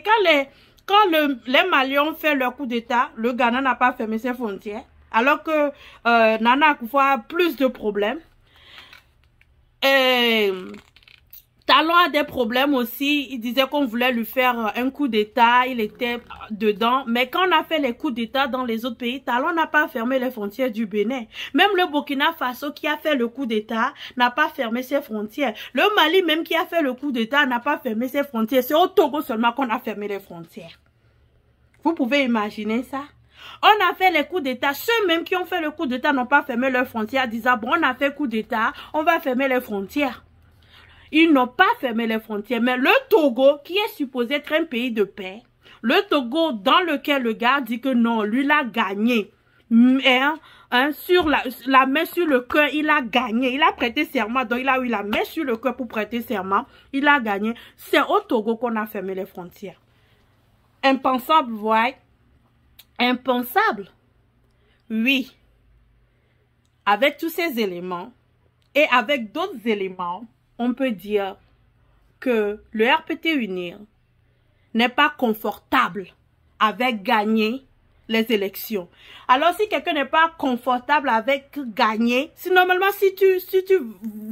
Quand les Maliens ont fait leur coup d'État, le Ghana n'a pas fermé ses frontières. Alors que Nana Akufo a plus de problèmes. Talon a des problèmes aussi. Il disait qu'on voulait lui faire un coup d'État. Il était dedans. Mais quand on a fait les coups d'État dans les autres pays, Talon n'a pas fermé les frontières du Bénin. Même le Burkina Faso qui a fait le coup d'État n'a pas fermé ses frontières. Le Mali même qui a fait le coup d'État n'a pas fermé ses frontières. C'est au Togo seulement qu'on a fermé les frontières. Vous pouvez imaginer ça? On a fait les coups d'État. Ceux même qui ont fait le coup d'État n'ont pas fermé leurs frontières, disant bon, on a fait coup d'État, on va fermer les frontières. Ils n'ont pas fermé les frontières. Mais le Togo, qui est supposé être un pays de paix, le Togo dans lequel le gars dit que non, lui l'a gagné. Mais, sur la main sur le cœur, il a gagné. Il a prêté serment, donc il a eu la main sur le cœur pour prêter serment. Il a gagné. C'est au Togo qu'on a fermé les frontières. Impensable, vous voyez? Impensable. Oui. Avec tous ces éléments et avec d'autres éléments, on peut dire que le RPT Unir n'est pas confortable avec gagner les élections. Alors, si quelqu'un n'est pas confortable avec gagner, si normalement, si tu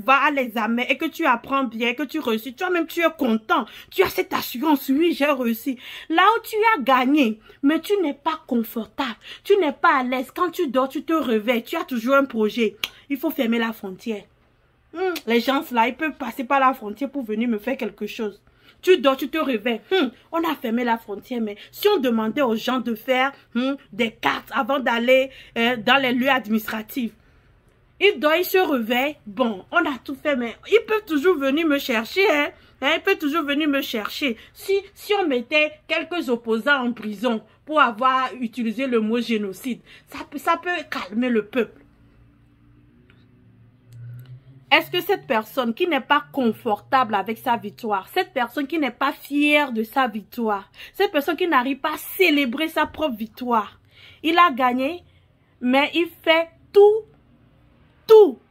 vas à l'examen et que tu apprends bien, que tu réussis, toi-même, tu es content. Tu as cette assurance, oui, j'ai réussi. Là où tu as gagné, mais tu n'es pas confortable. Tu n'es pas à l'aise. Quand tu dors, tu te réveilles. Tu as toujours un projet. Il faut fermer la frontière. Les gens là, ils peuvent passer par la frontière pour venir me faire quelque chose. Tu dors, tu te réveilles. On a fermé la frontière, mais si on demandait aux gens de faire des cartes avant d'aller dans les lieux administratifs, ils dorment, ils se réveillent. Bon, on a tout fait, mais ils peuvent toujours venir me chercher. Ils peuvent toujours venir me chercher. Si on mettait quelques opposants en prison pour avoir utilisé le mot génocide, ça peut calmer le peuple. Est-ce que cette personne qui n'est pas confortable avec sa victoire, cette personne qui n'est pas fière de sa victoire, cette personne qui n'arrive pas à célébrer sa propre victoire, il a gagné, mais il fait tout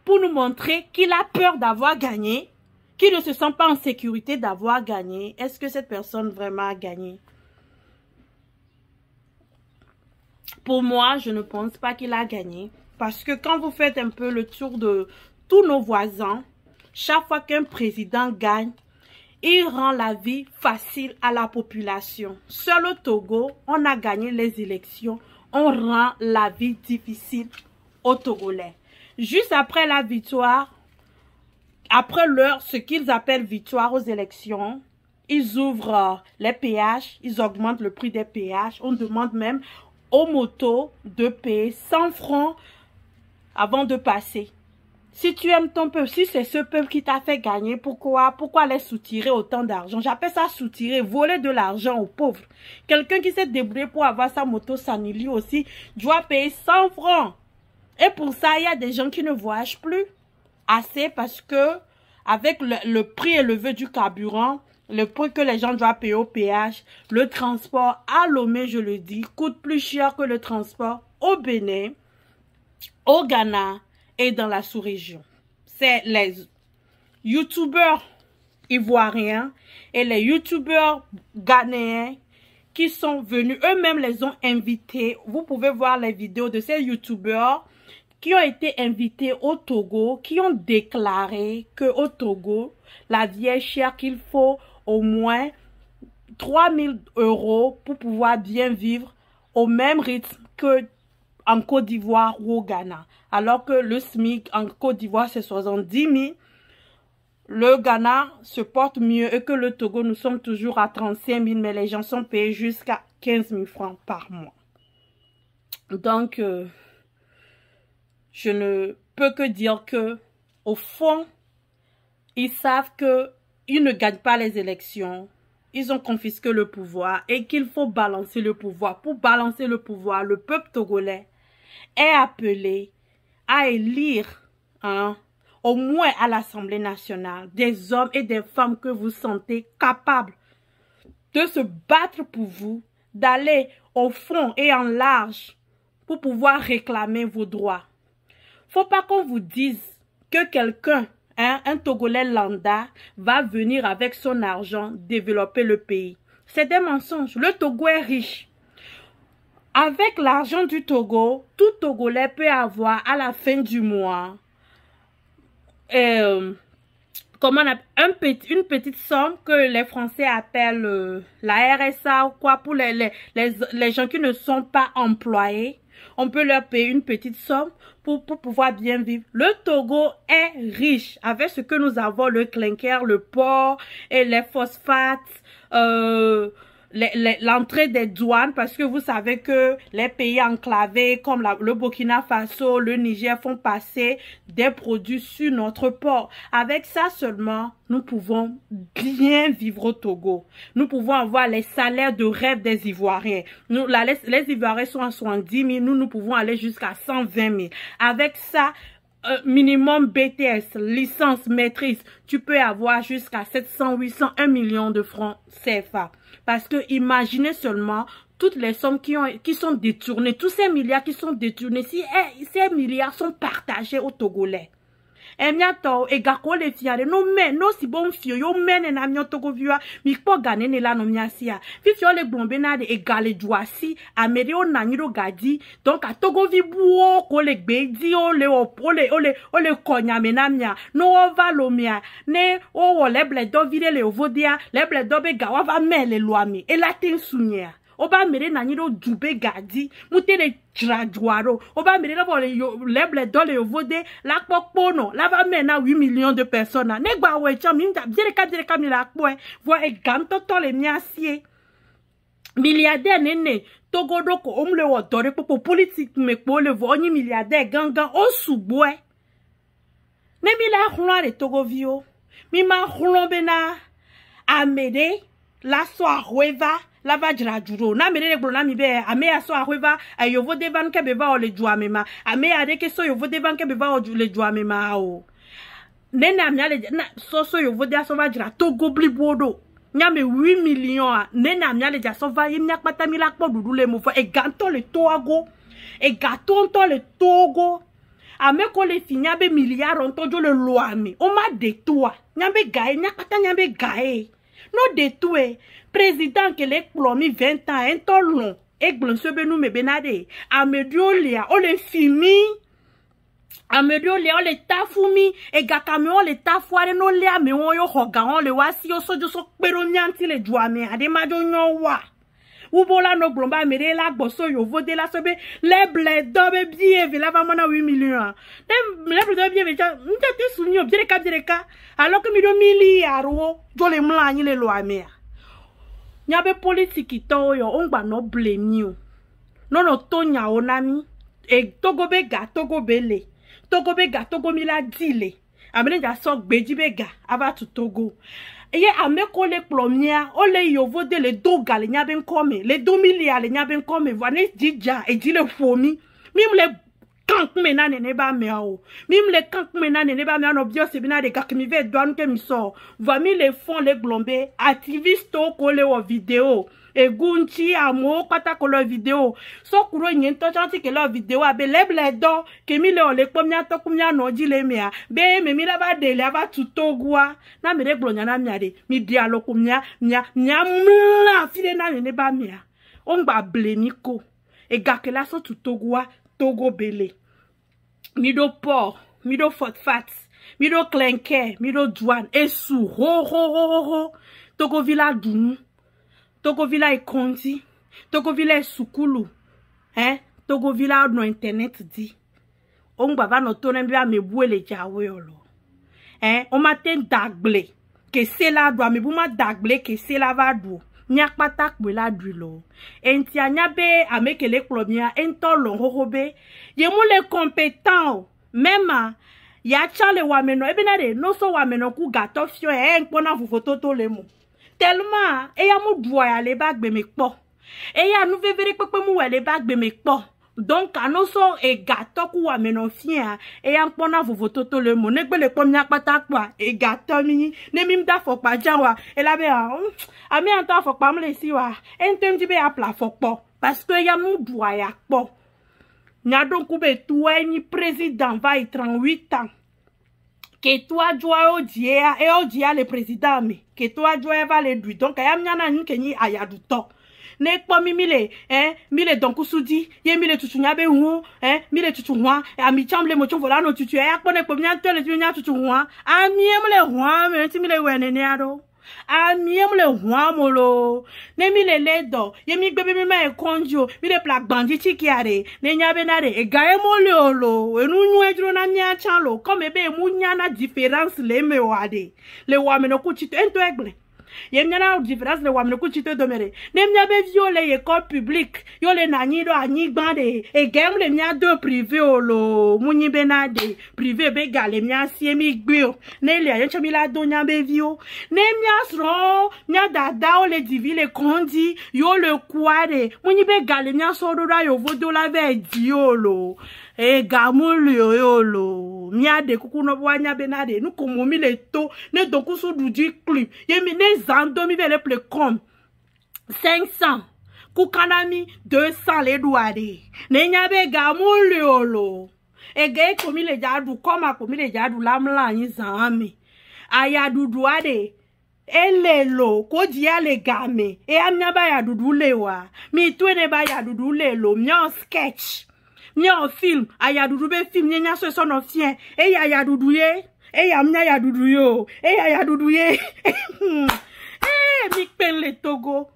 pour nous montrer qu'il a peur d'avoir gagné, qu'il ne se sent pas en sécurité d'avoir gagné. Est-ce que cette personne vraiment a gagné? Pour moi, je ne pense pas qu'il a gagné. Parce que quand vous faites un peu le tour de tous nos voisins, chaque fois qu'un président gagne, il rend la vie facile à la population. Seul au Togo, on a gagné les élections, on rend la vie difficile aux Togolais. Juste après la victoire, après ce qu'ils appellent victoire aux élections, ils ouvrent les péages, ils augmentent le prix des péages. On demande même aux motos de payer 100 francs avant de passer. Si tu aimes ton peuple, si c'est ce peuple qui t'a fait gagner, pourquoi les soutirer autant d'argent? J'appelle ça soutirer, voler de l'argent aux pauvres. Quelqu'un qui s'est débrouillé pour avoir sa moto Sanili aussi doit payer 100 francs. Et pour ça, il y a des gens qui ne voyagent plus assez parce que avec le prix élevé du carburant, le prix que les gens doivent payer au péage, le transport à Lomé, je le dis, coûte plus cher que le transport au Bénin, au Ghana et dans la sous-région. C'est les youtubeurs ivoiriens et les youtubeurs ghanéens qui sont venus, eux-mêmes les ont invités. Vous pouvez voir les vidéos de ces youtubeurs qui ont été invités au Togo, qui ont déclaré qu'au Togo, la vie est chère, qu'il faut au moins 3 000 € pour pouvoir bien vivre au même rythme que en Côte d'Ivoire ou au Ghana. Alors que le SMIC en Côte d'Ivoire, c'est 70 000. Le Ghana se porte mieux et que le Togo, nous sommes toujours à 35 000, mais les gens sont payés jusqu'à 15 000 francs par mois. Donc, je ne peux que dire que, au fond, ils savent qu'ils ne gagnent pas les élections. Ils ont confisqué le pouvoir et qu'il faut balancer le pouvoir. Pour balancer le pouvoir, le peuple togolais est appelé à élire, au moins à l'Assemblée nationale, des hommes et des femmes que vous sentez capables de se battre pour vous, d'aller au fond et en large pour pouvoir réclamer vos droits. Faut pas qu'on vous dise que quelqu'un, un Togolais lambda, va venir avec son argent développer le pays. C'est des mensonges. Le Togo est riche. Avec l'argent du Togo, tout Togolais peut avoir à la fin du mois une petite somme que les Français appellent la RSA ou quoi, pour les gens qui ne sont pas employés. On peut leur payer une petite somme pour pouvoir bien vivre. Le Togo est riche avec ce que nous avons, le clinker, le porc et les phosphates, l'entrée des douanes, parce que vous savez que les pays enclavés comme le Burkina Faso, le Niger font passer des produits sur notre port. Avec ça seulement, nous pouvons bien vivre au Togo. Nous pouvons avoir les salaires de rêve des Ivoiriens. Les Ivoiriens sont à 70 000, nous pouvons aller jusqu'à 120 000. Avec ça, minimum BTS, licence, maîtrise, tu peux avoir jusqu'à 700, 800, 1 million de francs CFA. Parce que imaginez seulement toutes les sommes qui sont détournées, tous ces milliards qui sont détournés, si ces milliards sont partagés aux Togolais. Et miato e gako le fiare no men no si bon fio yo men na mio Togo viwa mi po gane ne la no miasia fi fio le blombe na de egale joasi amere o na nyiro gadi donc a Togo vi buo ko le gbedi o le konya menamia no va lo mia ne o le bledo vire le ovodia le bledo be gawa va mele loami e la tin sunya oba mere na nyiro dube gadi mutele graduaro oba mere la leble dole ovode la popono la va mena 8 millions de personnes ne gba we cham minta direka mi la po vo e ganto to le miasie milliardaire nene Togo doko omle wo dore popo politique me po le vo ni milliardaire gangan o subwe ne mi la hlo de Togo vio mi ma hlo bena amede la soirée la va jraduro na mere gbo na mi be ame aso ahweva ayovo de van ke be va o le juamema ame ade ke so yovo de van ke be va o le juamema o nena mi ale na so yovo de aso va jra Togo blibodo nya me 8 millions a nena mi ale ja so va yim nya pata mi la po dudu le mo fo e ganto le toago e gato to le Togo ame ko le finya be milliard on tojo le loami o ma de toi nya be gae nya pata nya be gae no de toi président que les plomi 20 ans un temps long et glonsobe nous me benade amediolia o le fini amediolia o le tafumi e gakame o le tafuare no le ame o yo hoga on le wasi o sojo so pero nyanti le juame ade majo nyowa ubola no glomba mere la gboso yo vode la sobe le bledo be bien la va mona 8 millions le bledo bien veja ntete sunyo direka alors que mi do milliard o jo le mlanyi le loame nyabe politique to yo ongba no blame you no tonya onami e Togo bega Togo bele Togo bega Togo mila dile amene ja so gbeji bega aba to Togo eye ameko le plomia o le yovo de le doga le nyabe nkome le 2 milliards le nyabe nkome vane dija e dile fomi mim le kank mena ne ba meao mim le kank mena ne ba meao no bio se bina de kakmi ve douane ke mi so va mi le fond le glombe activiste ko le o vidéo e gunchi amo pata ko le vidéo so kuro nyento chanti ke le vidéo abe le bledo ke mi le o le pomia to kumia no ji le mea be me mi la ba de le aba tutogwa na me le glonya na miade mi dialo kumia nya mla file na ne ba mea on ba blemiko e gakela so tutogwa Togo bele mi do porc, mi do phosphate, mi do clinker, mi do douane, et sous, ho. Togo villa dunu, Togo villa e kondi, Togo villa e sukulu, Togo villa no internet di. On bava no tonen bia me boué le jawe olo. On maten dagle, que c'est la doa, me bouma dagle, que c'est la va dou. nyakpatak bela dulo entia nyabe amekele klomia ento longobe ye mu le compétent même ya chale wameno ebenade no so wameno ku gato fio nkpona fufoto to lemu tellement e ya mu dua ya le bagbe me po e ya nu vevere pepe mu wele bagbe me po donc anoso e gato ku wameno fia e ya nkpona fufoto to lemu negbele po nyakpatak kwa e gato mi ne mi mda fokpa janwa e la be ami anta fokpa mle si wa entem ti be apla fokpo parce que ya mu dua ya po nya donc be toi ni président va y 38 ans que toi joie odia et odia le président mais que toi joie va le lui donc ya mnyana ni kenyi ayadu to ne kpo mile mile donc usudi ye mile tutunya be hu mile tutunwa ami chamble mo chovola no tutu ya kpo ne kpo mnya tele tunya tutunwa ami emle hu me ti mile wene ne ado ami emle hu molo ne mile ledo ye mi gbe mi ma e konjo mile plak bandi chikiare ne nyabe na re e gae mole olo enu nyu ejuro na nya chanlo comme ebe mu nya na différence le me wade le wa me no ku chito ento egle ye mnyana différence le wa me no ku chito domere ne mnyabe viole école publique yo le nani do ani gbande e gem le mnya do privé olo munyi benade privé be gale mnya sie mi gbio ne le ayo chamila do nyabe vio ne mnya sro mnya dada o le divi le kondi yo le kware munyi be gale mnya so do ra yo vodo la ve diolo e gamulu yolo mia de kuku no wanya benade nu komo mi le to ne donku so du di clip ye mi ne zando mi vele ple com 500 kukanami 200 le douade ne nyabe gamulu yolo e ge komi le jadu koma komi le jadu lamla yin zami aya duduade elelo ko dia le game e amnya ba ya dudu lewa mi twene ba ya dudu lelo mia sketch mia film aya dudu be film nya so so no fien e ya dudu ye e ya mnya ya dudu yo e ya dudu ye mi pen le Togo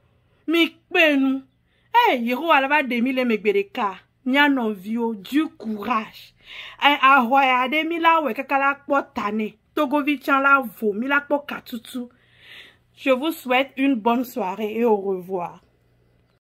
mi penu yero ala ba 2000 megbereka nya no vio du courage a hoya de mila we kakala potane Togo vichan la vo mila po katutu. Je vous souhaite une bonne soirée et au revoir.